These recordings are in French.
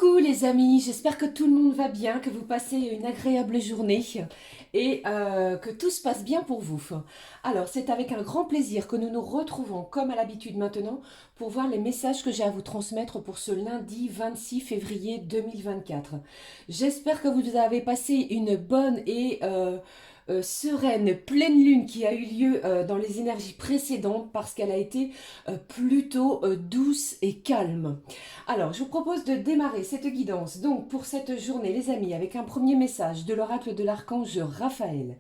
Coucou les amis, j'espère que tout le monde va bien, que vous passez une agréable journée et que tout se passe bien pour vous. Alors c'est avec un grand plaisir que nous nous retrouvons comme à l'habitude maintenant pour voir les messages que j'ai à vous transmettre pour ce lundi 26 février 2024. J'espère que vous avez passé une bonne et sereine pleine lune qui a eu lieu dans les énergies précédentes parce qu'elle a été plutôt douce et calme. Alors, je vous propose de démarrer cette guidance, donc pour cette journée, les amis, avec un premier message de l'oracle de l'archange Raphaël.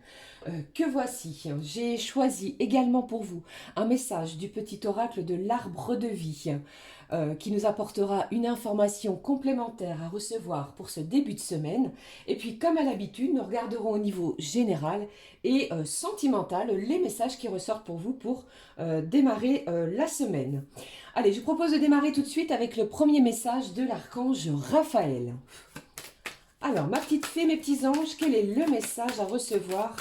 Que voici, j'ai choisi également pour vous un message du petit oracle de l'arbre de vie qui nous apportera une information complémentaire à recevoir pour ce début de semaine. Et puis, comme à l'habitude, nous regarderons au niveau général et sentimental les messages qui ressortent pour vous pour démarrer la semaine. Allez, je vous propose de démarrer tout de suite avec le premier message de l'archange Raphaël. Alors, ma petite fée, mes petits anges, quel est le message à recevoir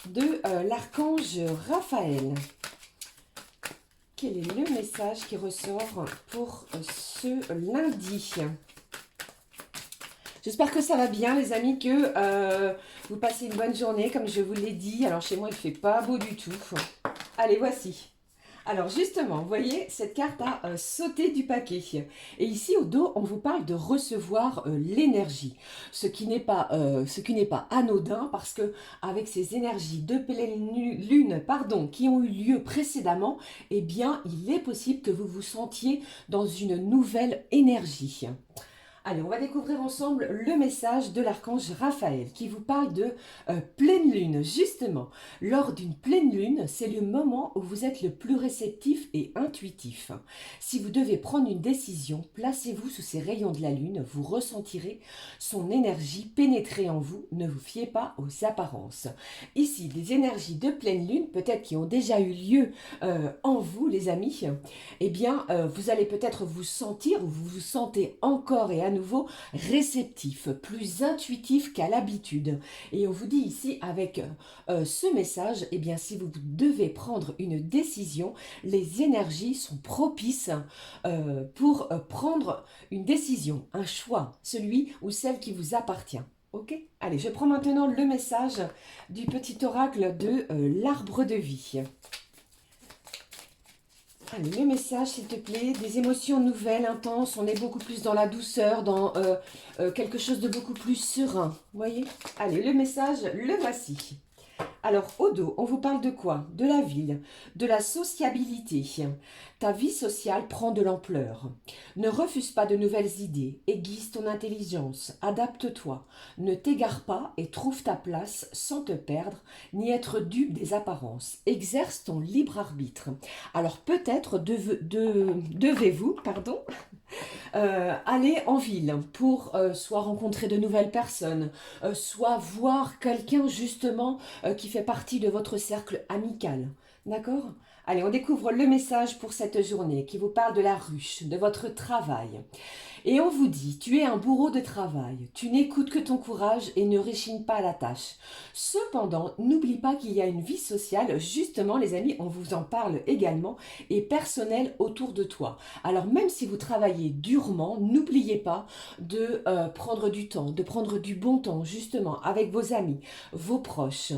de l'archange Raphaël? Quel est le message qui ressort pour ce lundi? J'espère que ça va bien les amis, que vous passez une bonne journée comme je vous l'ai dit. Alors chez moi il ne fait pas beau du tout. Allez, voici. Alors justement, vous voyez, cette carte a sauté du paquet. Et ici au dos, on vous parle de recevoir l'énergie. Ce qui n'est pas anodin parce que avec ces énergies de pleine lune, qui ont eu lieu précédemment, eh bien, il est possible que vous vous sentiez dans une nouvelle énergie. Allez, on va découvrir ensemble le message de l'archange Raphaël qui vous parle de pleine lune. Justement, lors d'une pleine lune, c'est le moment où vous êtes le plus réceptif et intuitif. Si vous devez prendre une décision, placez-vous sous ces rayons de la lune, vous ressentirez son énergie pénétrer en vous. Ne vous fiez pas aux apparences. Ici, des énergies de pleine lune, peut-être qui ont déjà eu lieu en vous, les amis, eh bien, vous allez peut-être vous sentir, ou vous vous sentez encore et à nouveau réceptif, plus intuitif qu'à l'habitude. Et on vous dit ici avec ce message, eh bien si vous devez prendre une décision, les énergies sont propices pour prendre une décision, un choix, celui ou celle qui vous appartient. Ok? Allez, je prends maintenant le message du petit oracle de l'arbre de vie. Allez, le message, s'il te plaît, des émotions nouvelles, intenses, on est beaucoup plus dans la douceur, dans quelque chose de beaucoup plus serein, vous voyez? Allez, le message, le voici. Alors, au dos, on vous parle de quoi? De la ville, de la sociabilité. Ta vie sociale prend de l'ampleur. Ne refuse pas de nouvelles idées, aiguise ton intelligence, adapte-toi. Ne t'égare pas et trouve ta place sans te perdre, ni être dupe des apparences. Exerce ton libre arbitre. Alors, peut-être devez-vous, aller en ville pour soit rencontrer de nouvelles personnes, soit voir quelqu'un justement qui fait partie de votre cercle amical. D'accord? Allez, on découvre le message pour cette journée qui vous parle de la ruche, de votre travail. Et on vous dit, tu es un bourreau de travail, tu n'écoutes que ton courage et ne réchignes pas à la tâche. Cependant, n'oublie pas qu'il y a une vie sociale, justement les amis, on vous en parle également, et personnelle autour de toi. Alors même si vous travaillez durement, n'oubliez pas de prendre du temps, de prendre du bon temps, justement, avec vos amis, vos proches,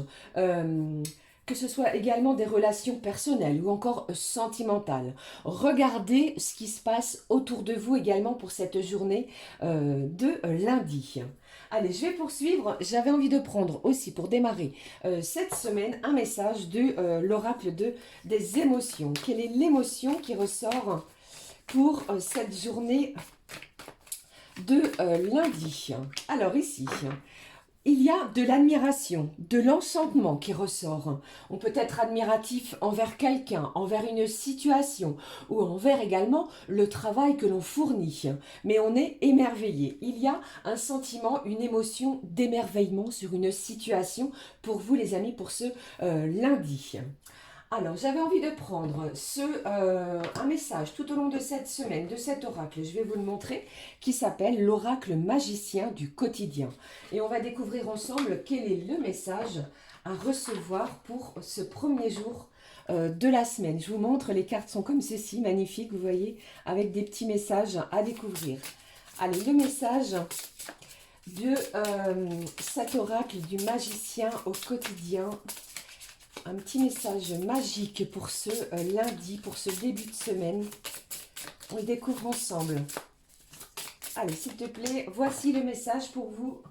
que ce soit également des relations personnelles ou encore sentimentales. Regardez ce qui se passe autour de vous également pour cette journée de lundi. Allez, je vais poursuivre. J'avais envie de prendre aussi pour démarrer cette semaine un message de l'oracle des émotions. Quelle est l'émotion qui ressort pour cette journée de lundi? Alors ici, il y a de l'admiration, de l'enchantement qui ressort. On peut être admiratif envers quelqu'un, envers une situation ou envers également le travail que l'on fournit. Mais on est émerveillé. Il y a un sentiment, une émotion d'émerveillement sur une situation pour vous les amis pour ce lundi. Alors, j'avais envie de prendre un message tout au long de cette semaine, de cet oracle, je vais vous le montrer, qui s'appelle l'oracle magicien du quotidien. Et on va découvrir ensemble quel est le message à recevoir pour ce premier jour de la semaine. Je vous montre, les cartes sont comme ceci, magnifiques, vous voyez, avec des petits messages à découvrir. Allez, le message de cet oracle du magicien au quotidien. Un petit message magique pour ce lundi, pour ce début de semaine. On le découvre ensemble. Allez, s'il te plaît, voici le message pour vous,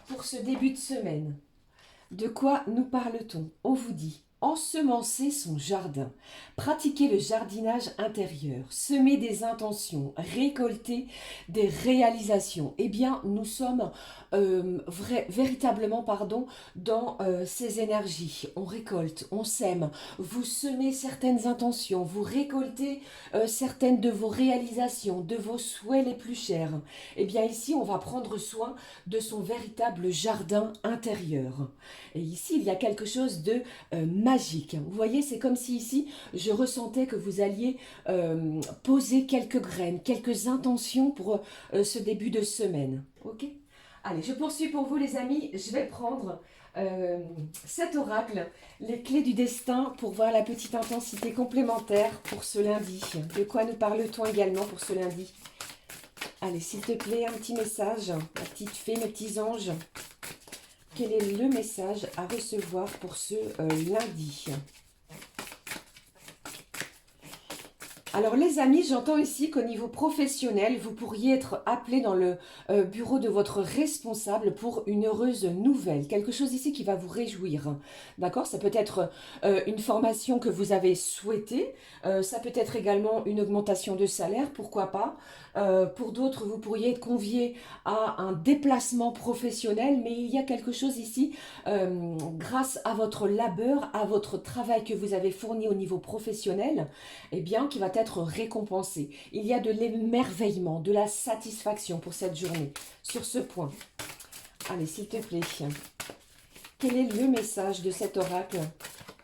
pour ce début de semaine. De quoi nous parle-t-on? On vous dit ensemencer son jardin, pratiquer le jardinage intérieur, semer des intentions, récolter des réalisations. Eh bien, nous sommes véritablement dans ces énergies. On récolte, on sème, vous semez certaines intentions, vous récoltez certaines de vos réalisations, de vos souhaits les plus chers. Eh bien, ici, on va prendre soin de son véritable jardin intérieur. Et ici, il y a quelque chose de magique. Vous voyez, c'est comme si ici, je ressentais que vous alliez poser quelques graines, quelques intentions pour ce début de semaine. Ok? Allez, je poursuis pour vous les amis. Je vais prendre cet oracle, les clés du destin, pour voir la petite intensité complémentaire pour ce lundi. De quoi nous parle-t-on également pour ce lundi? Allez, s'il te plaît, un petit message, ma petite fée, mes petits anges. Quel est le message à recevoir pour ce lundi? Alors les amis, j'entends ici qu'au niveau professionnel, vous pourriez être appelé dans le bureau de votre responsable pour une heureuse nouvelle. Quelque chose ici qui va vous réjouir. D'accord? Ça peut être une formation que vous avez souhaitée. Ça peut être également une augmentation de salaire, pourquoi pas. Pour d'autres, vous pourriez être convié à un déplacement professionnel, mais il y a quelque chose ici, grâce à votre labeur, à votre travail que vous avez fourni au niveau professionnel, eh bien, qui va être récompensé. Il y a de l'émerveillement, de la satisfaction pour cette journée, sur ce point. Allez, s'il te plaît, quel est le message de cet oracle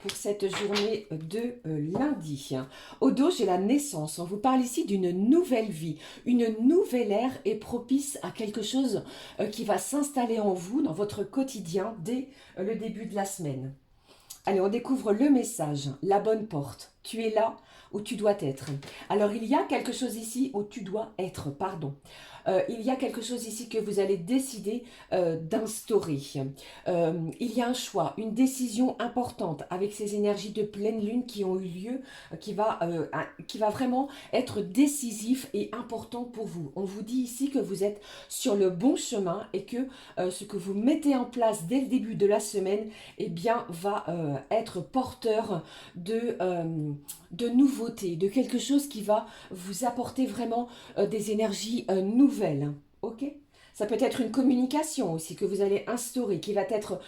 pour cette journée de lundi? Au dos, j'ai la naissance. On vous parle ici d'une nouvelle vie. Une nouvelle ère est propice à quelque chose qui va s'installer en vous, dans votre quotidien, dès le début de la semaine. Allez, on découvre le message, la bonne porte. Tu es là où tu dois être. Alors, il y a quelque chose ici où tu dois être, pardon. Il y a quelque chose ici que vous allez décider d'instaurer. Il y a un choix, une décision importante avec ces énergies de pleine lune qui ont eu lieu, qui va vraiment être décisif et important pour vous. On vous dit ici que vous êtes sur le bon chemin et que ce que vous mettez en place dès le début de la semaine, eh bien, va être porteur de nouveautés, de quelque chose qui va vous apporter vraiment des énergies nouvelles. Ok? Ça peut être une communication aussi que vous allez instaurer, qui va être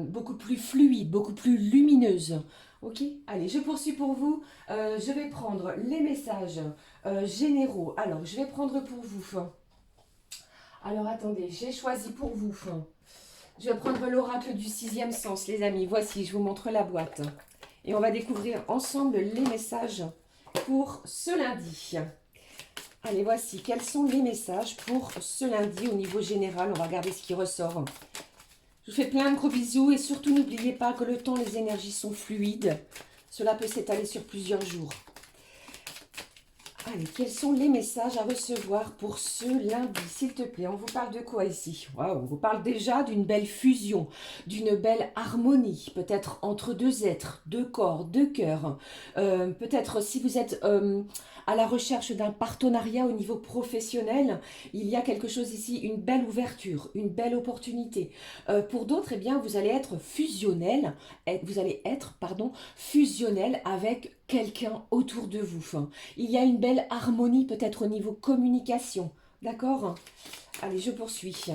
beaucoup plus fluide, beaucoup plus lumineuse. Ok? Allez, je poursuis pour vous. Je vais prendre les messages généraux. Alors, je vais prendre pour vous. Alors, attendez, j'ai choisi pour vous. Je vais prendre l'oracle du sixième sens, les amis. Voici, je vous montre la boîte. Et on va découvrir ensemble les messages pour ce lundi. Allez, voici, quels sont les messages pour ce lundi au niveau général? On va regarder ce qui ressort. Je vous fais plein de gros bisous et surtout n'oubliez pas que le temps, les énergies sont fluides. Cela peut s'étaler sur plusieurs jours. Allez, quels sont les messages à recevoir pour ce lundi, s'il te plaît? On vous parle de quoi ici? Waouh, on vous parle déjà d'une belle fusion, d'une belle harmonie, peut-être entre deux êtres, deux corps, deux cœurs. Peut-être si vous êtes à la recherche d'un partenariat au niveau professionnel, il y a quelque chose ici, une belle ouverture, une belle opportunité. Pour d'autres, eh bien, vous allez être fusionnel, fusionnel avec quelqu'un autour de vous. Il y a une belle harmonie peut-être au niveau communication. D'accord? Allez, je poursuis.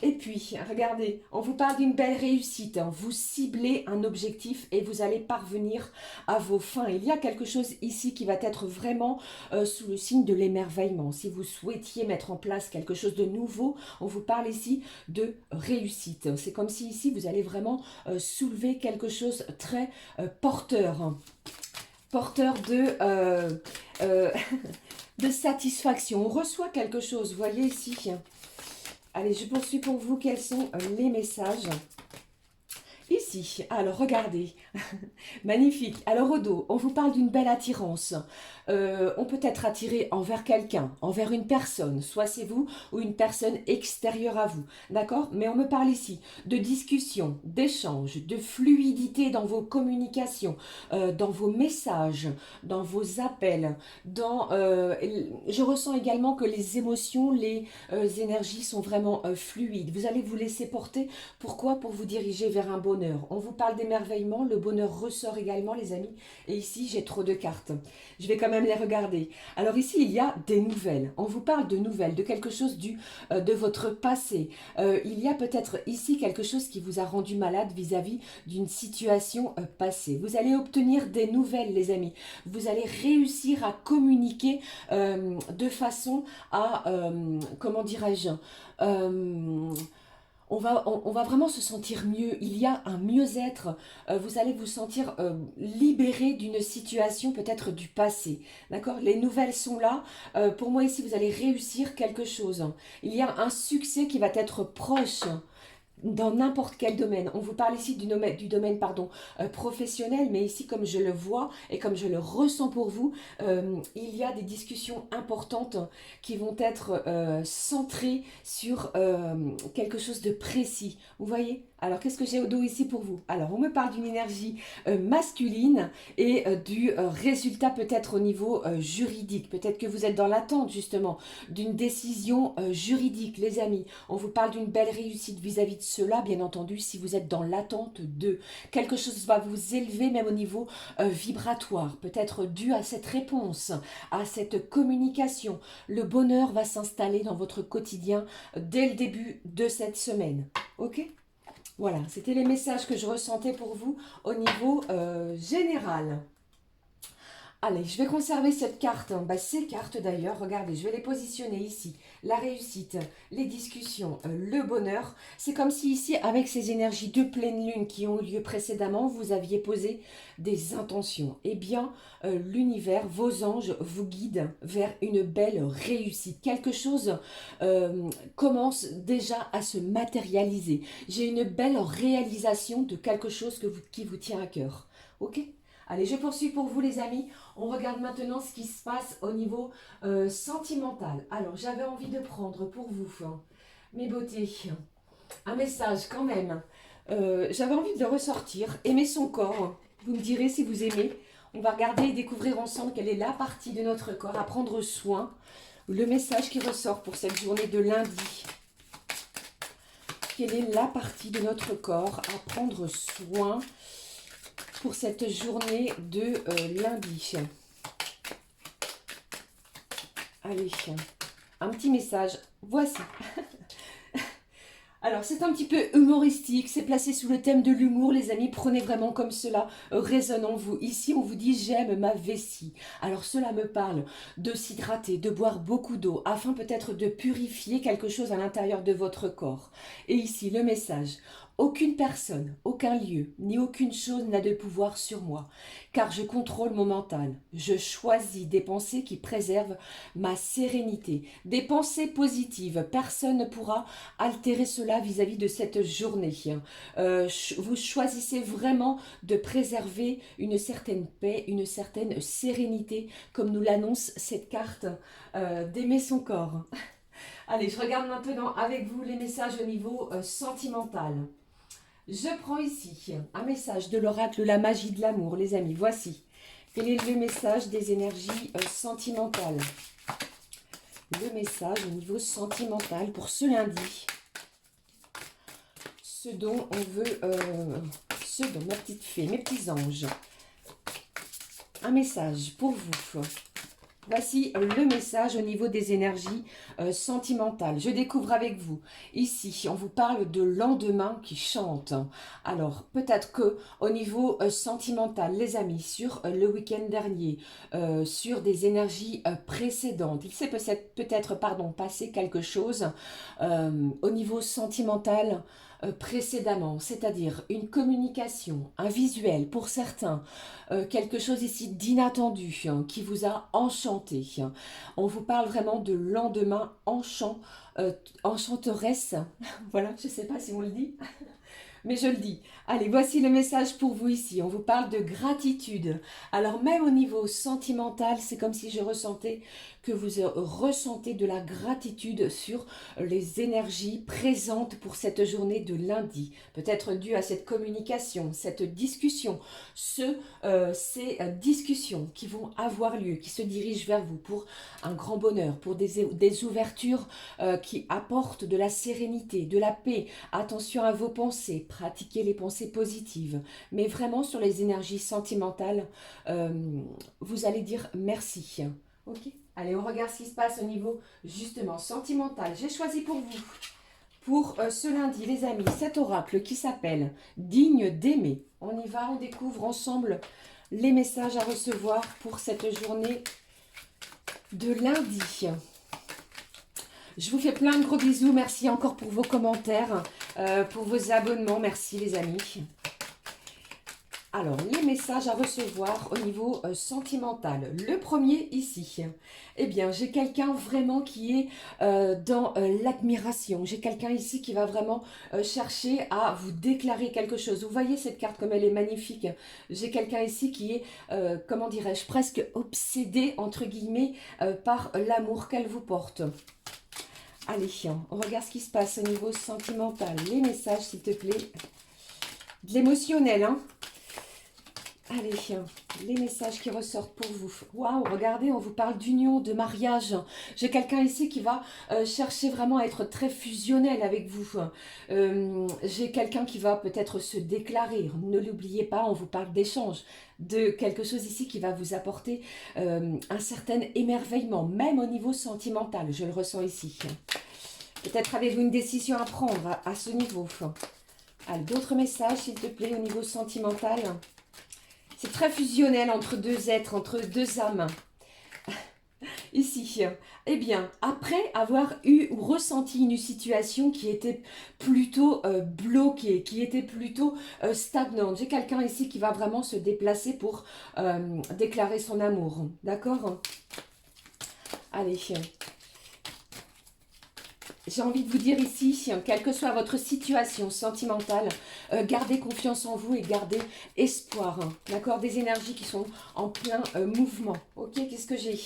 Et puis, regardez, on vous parle d'une belle réussite. Vous ciblez un objectif et vous allez parvenir à vos fins. Il y a quelque chose ici qui va être vraiment sous le signe de l'émerveillement. Si vous souhaitiez mettre en place quelque chose de nouveau, on vous parle ici de réussite. C'est comme si ici, vous allez vraiment soulever quelque chose très porteur. Porteur de satisfaction. On reçoit quelque chose, vous voyez ici. Allez, je poursuis pour vous. Quels sont les messages? Ici, ici. Alors, regardez. Magnifique. Alors, au dos, on vous parle d'une belle attirance. On peut être attiré envers quelqu'un, envers une personne, soit c'est vous ou une personne extérieure à vous. D'accord? Mais on me parle ici de discussion, d'échange, de fluidité dans vos communications, dans vos messages, dans vos appels. Je ressens également que les émotions, les énergies sont vraiment fluides. Vous allez vous laisser porter. Pourquoi? Pour vous diriger vers un bonheur. On vous parle d'émerveillement. Le bonheur ressort également, les amis. Et ici, j'ai trop de cartes. Je vais quand même les regarder. Alors ici, il y a des nouvelles. On vous parle de nouvelles, de quelque chose de votre passé. Il y a peut-être ici quelque chose qui vous a rendu malade vis-à-vis d'une situation passée. Vous allez obtenir des nouvelles, les amis. Vous allez réussir à communiquer de façon à, comment dirais-je, on va vraiment se sentir mieux. Il y a un mieux-être. Vous allez vous sentir libéré d'une situation peut-être du passé. D'accord? Les nouvelles sont là. Pour moi ici, vous allez réussir quelque chose. Il y a un succès qui va être proche dans n'importe quel domaine. On vous parle ici du domaine pardon, professionnel, mais ici, comme je le vois et comme je le ressens pour vous, il y a des discussions importantes qui vont être centrées sur quelque chose de précis. Vous voyez? Alors, qu'est-ce que j'ai au dos ici pour vous? Alors, on me parle d'une énergie masculine et du résultat peut-être au niveau juridique. Peut-être que vous êtes dans l'attente, justement, d'une décision juridique, les amis. On vous parle d'une belle réussite vis-à-vis de cela, bien entendu, si vous êtes dans l'attente de quelque chose va vous élever, même au niveau vibratoire, peut-être dû à cette réponse, à cette communication. Le bonheur va s'installer dans votre quotidien dès le début de cette semaine. Ok? Voilà, c'était les messages que je ressentais pour vous au niveau général. Allez, je vais conserver cette carte, ces cartes d'ailleurs, regardez, je vais les positionner ici. La réussite, les discussions, le bonheur. C'est comme si ici, avec ces énergies de pleine lune qui ont eu lieu précédemment, vous aviez posé des intentions. Eh bien, l'univers, vos anges vous guident vers une belle réussite. Quelque chose commence déjà à se matérialiser. J'ai une belle réalisation de quelque chose qui vous tient à cœur. Ok ? Allez, je poursuis pour vous les amis. On regarde maintenant ce qui se passe au niveau sentimental. Alors, j'avais envie de prendre pour vous, mes beautés, un message quand même. J'avais envie de ressortir, aimer son corps. Vous me direz si vous aimez. On va regarder et découvrir ensemble quelle est la partie de notre corps à prendre soin. Le message qui ressort pour cette journée de lundi. Quelle est la partie de notre corps à prendre soin pour cette journée de lundi. Allez, un petit message. Voici. Alors, c'est un petit peu humoristique, c'est placé sous le thème de l'humour, les amis, prenez vraiment comme cela résonne en vous. Ici, on vous dit « j'aime ma vessie ». Alors, cela me parle de s'hydrater, de boire beaucoup d'eau, afin peut-être de purifier quelque chose à l'intérieur de votre corps. Et ici, le message « aucune personne, aucun lieu, ni aucune chose n'a de pouvoir sur moi, car je contrôle mon mental. Je choisis des pensées qui préservent ma sérénité, des pensées positives. Personne ne pourra altérer cela vis-à-vis de cette journée. Vous choisissez vraiment de préserver une certaine paix, une certaine sérénité, comme nous l'annonce cette carte d'aimer son corps. Allez, je regarde maintenant avec vous les messages au niveau sentimental. Je prends ici un message de l'oracle La magie de l'amour, les amis. Voici. Quel est le message des énergies sentimentales? Le message au niveau sentimental pour ce lundi. Ce dont on veut, ma petite fée, mes petits anges. Un message pour vous. Voici le message au niveau des énergies sentimentales. Je découvre avec vous. Ici, on vous parle de lendemain qui chante. Alors, peut-être que au niveau sentimental, les amis, sur le week-end dernier, sur des énergies précédentes, il s'est peut-être passé quelque chose au niveau sentimental précédemment, c'est-à-dire une communication, un visuel pour certains, quelque chose ici d'inattendu qui vous a enchanté. On vous parle vraiment de lendemain enchanteresse, voilà, je ne sais pas si on le dit, mais je le dis. Allez, voici le message pour vous ici. On vous parle de gratitude. Alors même au niveau sentimental, c'est comme si je ressentais que vous ressentez de la gratitude sur les énergies présentes pour cette journée de lundi. Peut-être dû à cette communication, cette discussion, ces discussions qui vont avoir lieu, qui se dirigent vers vous pour un grand bonheur, pour des ouvertures qui apportent de la sérénité, de la paix. Attention à vos pensées, pratiquez les pensées positives. Mais vraiment sur les énergies sentimentales, vous allez dire merci. Ok. Allez, on regarde ce qui se passe au niveau justement sentimental. J'ai choisi pour vous, pour ce lundi, les amis, cet oracle qui s'appelle Digne d'aimer. On y va, on découvre ensemble les messages à recevoir pour cette journée de lundi. Je vous fais plein de gros bisous. Merci encore pour vos commentaires, pour vos abonnements. Merci les amis. Alors, les messages à recevoir au niveau sentimental. Le premier ici. Eh bien, j'ai quelqu'un vraiment qui est dans l'admiration. J'ai quelqu'un ici qui va vraiment chercher à vous déclarer quelque chose. Vous voyez cette carte comme elle est magnifique. J'ai quelqu'un ici qui est, comment dirais-je, presque obsédé, entre guillemets, par l'amour qu'elle vous porte. Allez, on regarde ce qui se passe au niveau sentimental. Les messages, s'il te plaît. De l'émotionnel, hein. Allez, les messages qui ressortent pour vous. Waouh, regardez, on vous parle d'union, de mariage. J'ai quelqu'un ici qui va chercher vraiment à être très fusionnel avec vous. J'ai quelqu'un qui va peut-être se déclarer. Ne l'oubliez pas, on vous parle d'échange, de quelque chose ici qui va vous apporter un certain émerveillement, même au niveau sentimental. Je le ressens ici. Peut-être avez-vous une décision à prendre à ce niveau. Allez, d'autres messages, s'il te plaît, au niveau sentimental. C'est très fusionnel entre deux êtres, entre deux âmes. Ici, eh bien, après avoir eu ou ressenti une situation qui était plutôt bloquée, qui était plutôt stagnante, j'ai quelqu'un ici qui va vraiment se déplacer pour déclarer son amour. D'accord? Allez. J'ai envie de vous dire ici, quelle que soit votre situation sentimentale, gardez confiance en vous et gardez espoir. D'accord? Des énergies qui sont en plein mouvement. Ok? Qu'est-ce que j'ai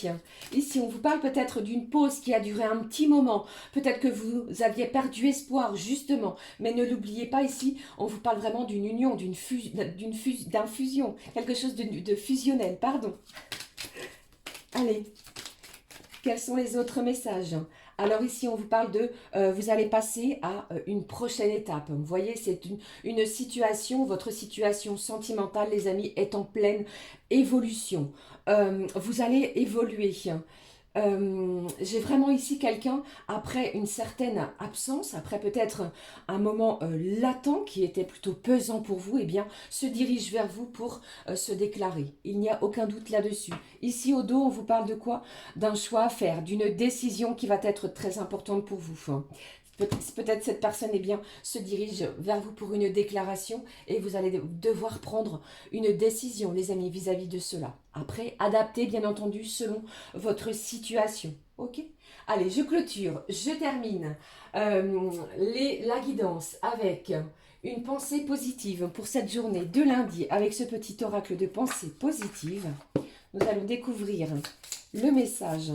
ici? On vous parle peut-être d'une pause qui a duré un petit moment. Peut-être que vous aviez perdu espoir, justement. Mais ne l'oubliez pas ici, on vous parle vraiment d'une union, d'infusion. Quelque chose de fusionnel, pardon. Allez. Quels sont les autres messages? Alors ici, on vous parle de, vous allez passer à une prochaine étape. Vous voyez, c'est une situation, votre situation sentimentale, les amis, est en pleine évolution. Vous allez évoluer. J'ai vraiment ici quelqu'un, après une certaine absence, après peut-être un moment latent qui était plutôt pesant pour vous, eh bien, se dirige vers vous pour se déclarer. Il n'y a aucun doute là-dessus. Ici, au dos, on vous parle de quoi? D'un choix à faire, d'une décision qui va être très importante pour vous. Peut-être cette personne eh bien, se dirige vers vous pour une déclaration et vous allez devoir prendre une décision, les amis, vis-à-vis de cela. Après, adaptez, bien entendu, selon votre situation. Ok? Allez, je clôture, je termine la guidance avec une pensée positive pour cette journée de lundi avec ce petit oracle de pensée positive. Nous allons découvrir le message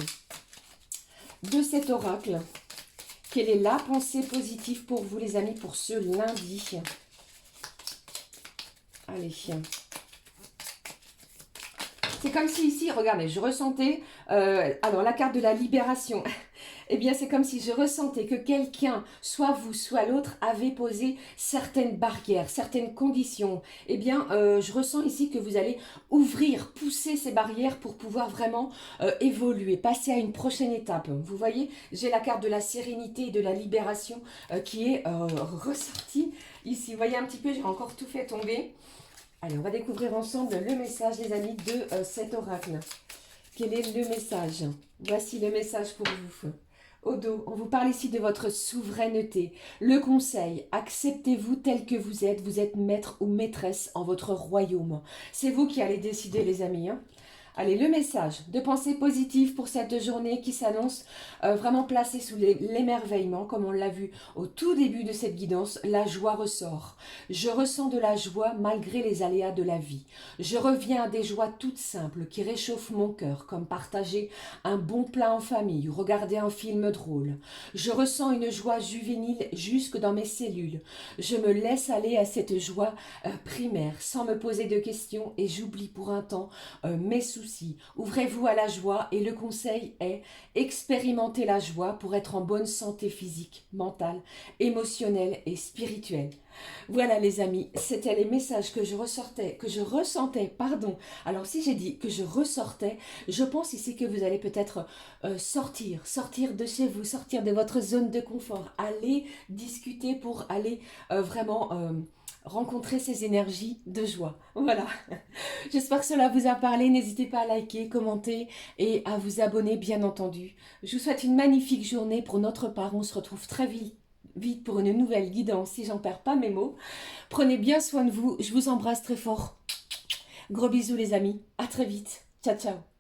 de cet oracle. Quelle est la pensée positive pour vous, les amis, pour ce lundi? Allez. C'est comme si ici, regardez, je ressentais, alors la carte de la libération, eh bien c'est comme si je ressentais que quelqu'un, soit vous, soit l'autre, avait posé certaines barrières, certaines conditions. Eh bien, je ressens ici que vous allez ouvrir, pousser ces barrières pour pouvoir vraiment évoluer, passer à une prochaine étape. Vous voyez, j'ai la carte de la sérénité et de la libération qui est ressortie ici. Vous voyez un petit peu, j'ai encore tout fait tomber. Allez, on va découvrir ensemble le message, les amis, de cet oracle. Quel est le message? Voici le message pour vous. Au dos, on vous parle ici de votre souveraineté. Le conseil, acceptez-vous tel que vous êtes maître ou maîtresse en votre royaume. C'est vous qui allez décider, les amis. Allez, le message de pensée positive pour cette journée qui s'annonce vraiment placée sous l'émerveillement, comme on l'a vu au tout début de cette guidance, la joie ressort. Je ressens de la joie malgré les aléas de la vie. Je reviens à des joies toutes simples qui réchauffent mon cœur, comme partager un bon plat en famille ou regarder un film drôle. Je ressens une joie juvénile jusque dans mes cellules. Je me laisse aller à cette joie primaire sans me poser de questions et j'oublie pour un temps mes soucis. Ouvrez-vous à la joie et le conseil est expérimenter la joie pour être en bonne santé physique, mentale, émotionnelle et spirituelle. Voilà les amis, c'était les messages que je ressentais, pardon. Alors si j'ai dit que je ressortais, je pense ici que vous allez peut-être sortir de chez vous, sortir de votre zone de confort, aller discuter pour aller vraiment rencontrer ces énergies de joie. Voilà. J'espère que cela vous a parlé. N'hésitez pas à liker, commenter et à vous abonner, bien entendu. Je vous souhaite une magnifique journée. Pour notre part, on se retrouve très vite pour une nouvelle guidance, si j'en perds pas mes mots. Prenez bien soin de vous. Je vous embrasse très fort. Gros bisous, les amis. À très vite. Ciao, ciao.